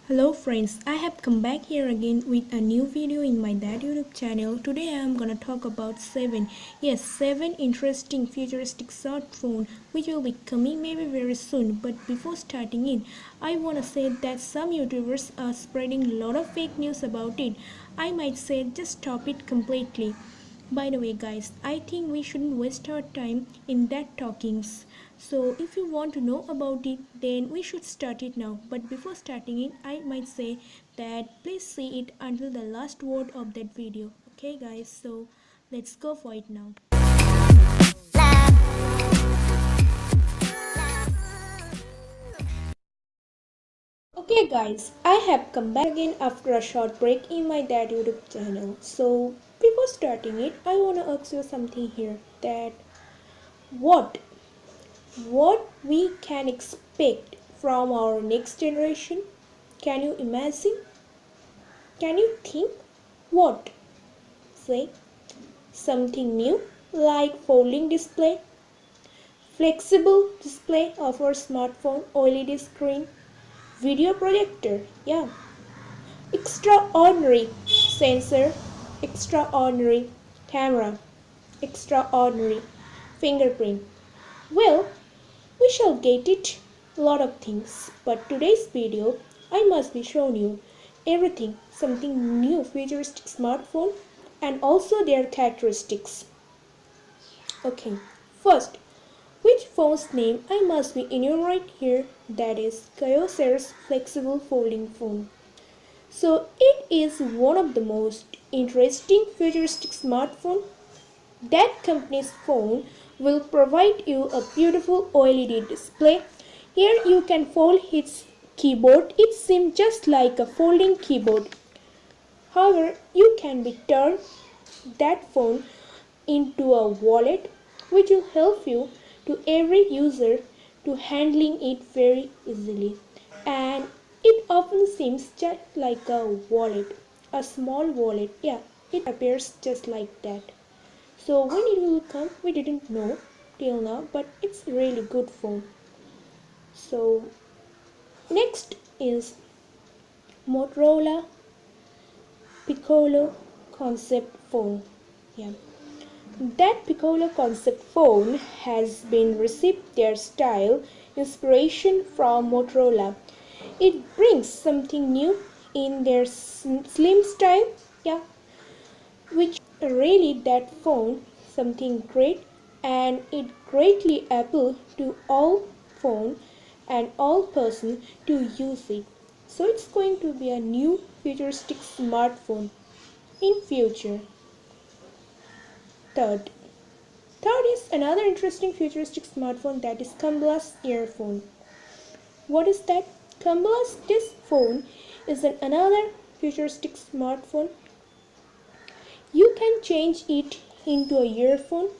Hello friends, I have come back here again with a new video in my Dad YouTube channel. Today I am gonna talk about 7 interesting futuristic smartphone which will be coming maybe very soon. But before starting it, I wanna say that some YouTubers are spreading a lot of fake news about it. I might say just stop it completely. By the way guys, I think we shouldn't waste our time in that talkings. So if you want to know about it, then we should start it now. But before starting it, I might say that please see it until the last word of that video. Okay guys, so let's go for it now. Okay guys, I have come back again after a short break in my Dad YouTube channel. So before starting it, I wanna ask you something here, that what we can expect from our next generation. Can you imagine? Can you think? What? Say something new like folding display, flexible display of our smartphone, OLED screen, video projector, yeah, extraordinary sensor, extraordinary camera, extraordinary fingerprint. Well, we shall get it, a lot of things, but today's video I must be showing you everything, something new futuristic smartphone and also their characteristics. Okay, first, which phone's name I must be enumerate here, that is KYOCERA'S flexible folding phone. So it is one of the most interesting futuristic smartphone. That company's phone will provide you a beautiful OLED display. Here you can fold its keyboard. It seems just like a folding keyboard. However, you can be turned that phone into a wallet which will help you to every user to handling it very easily. And it often seems just like a wallet, a small wallet. Yeah, it appears just like that. So when it will come, we didn't know till now, but it's a really good phone. So next is Motorola Piccolo concept phone. Yeah, that Piccolo concept phone has been received their style inspiration from Motorola. It brings something new in their slim style. Yeah, which really that phone something great, and it greatly appeal to all phone and all person to use it. So it's going to be a new futuristic smartphone in future. Third is another interesting futuristic smartphone, that is Cumulus earphone. What is that? Cumulus, this phone is another futuristic smartphone. You can change it into a earphone.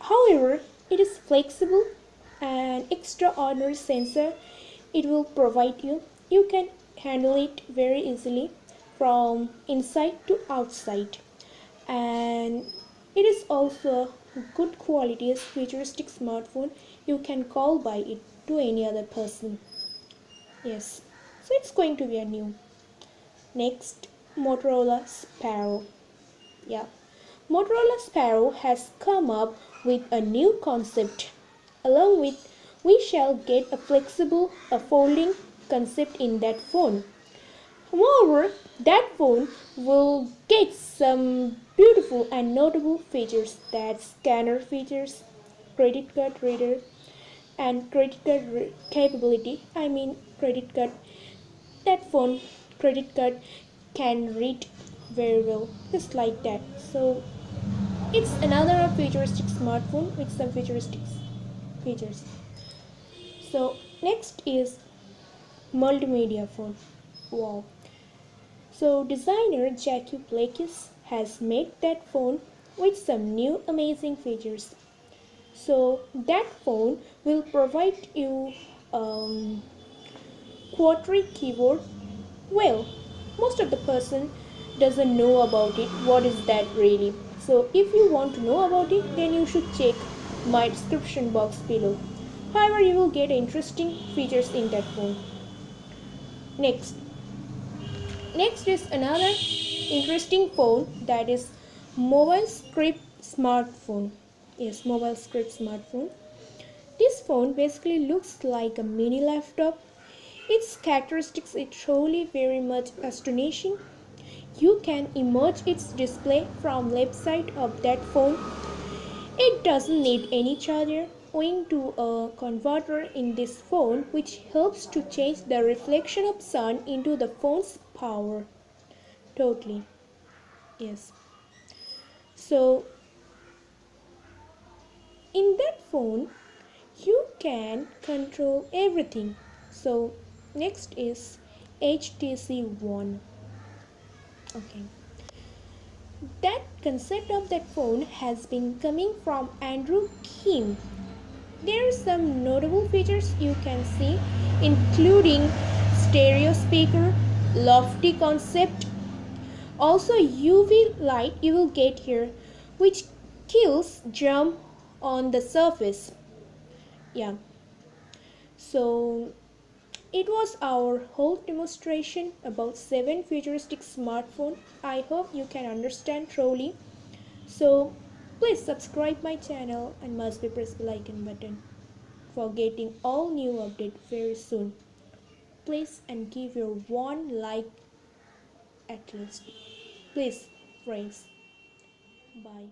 However, it is flexible and extraordinary sensor it will provide you. You can handle it very easily from inside to outside. And it is also good quality as futuristic smartphone. You can call by it to any other person. Yes, so it's going to be a new. Next, Motorola Sparrow. Yeah, Motorola Sparrow has come up with a new concept. Along with, we shall get a flexible, a folding concept in that phone. Moreover, that phone will get some beautiful and notable features, that scanner features, credit card reader, and credit card capability. I mean credit card. That phone credit card can read very well, just like that. So it's another futuristic smartphone with some futuristic features. So next is multimedia phone. Wow. So designer Jackie Blakis has made that phone with some new amazing features. So that phone will provide you quadri keyboard. Well, most of the person doesn't know about it. What is that really? So if you want to know about it, then you should check my description box below. However, you will get interesting features in that phone. Next is another interesting phone, that is mobile script smartphone. Yes, mobile script smartphone. This phone basically looks like a mini laptop. Its characteristics are truly very much astonishing. You can image its display from left side of that phone. It doesn't need any charger, owing to a converter in this phone which helps to change the reflection of sun into the phone's power. Totally. Yes. So in that phone you can control everything. So next is HTC One. Okay. That concept of that phone has been coming from Andrew Kim. There are some notable features you can see, including stereo speaker, lofty concept, also UV light you will get here, which kills germ on the surface. Yeah. So it was our whole demonstration about 7 futuristic smartphones. I hope you can understand truly. So please subscribe my channel and must be press the like button for getting all new update very soon. Please and give your one like at least. Please friends. Bye.